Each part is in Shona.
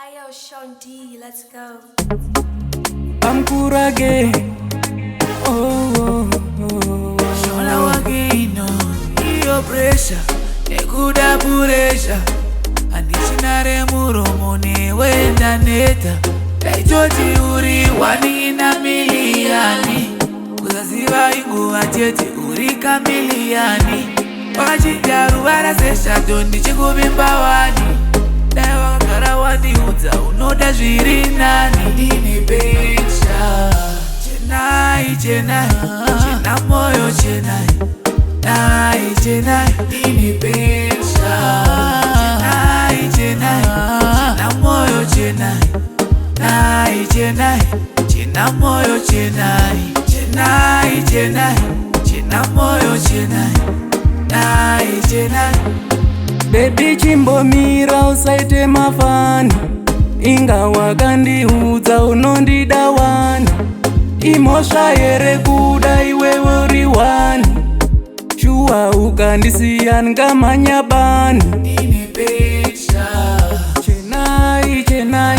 Ayo, Sean D, let's go. I'm cool again. Oh. Shola wagino, iyo pressure, nekuda puresha. Andichinare muromo newenda neta. Daitoti uri wani na miliani. Kuzaziva inguva chete uri kamiliani. Wakachijaru varasesha tondi chikuvimba wani. Dai wakagara wandiudza unoda zviri nani. Ndine picture chenai, chena moyo chenai, nai chenai. Ndine picture chenai, chena moyo chenai, nai chenai. Chena moyo chenai, chena moyo chenai, nai chenai. Baby chimbomira usaite mafani, inga wakandiudza unondida wani. Imosva here kuda iwe uri wani, shuwa ukandisiya ngamanya bani. Ndine picture Chenai, chena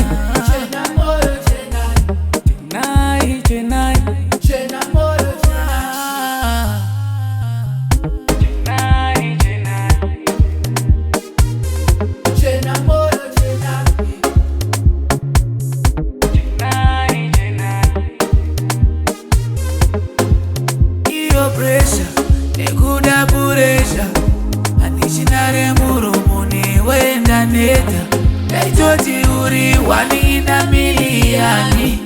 moyo chenai, chenai. chena moyo chenai. Chena moyo chenai. Iyo pressure, nekuda puresha. Andichinare muromo newenda neta. Daitoti uri wani na miliani.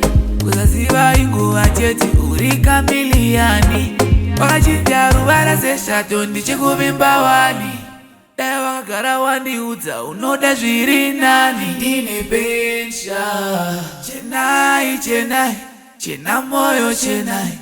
Kuzaziva inguva chete uri kamiliani. Wakachijaru varasesha tondi chikuvimba wani. Dai wakagara wandiudza unoda zviri nani. Ndine picture chenai, chena moyo chenai,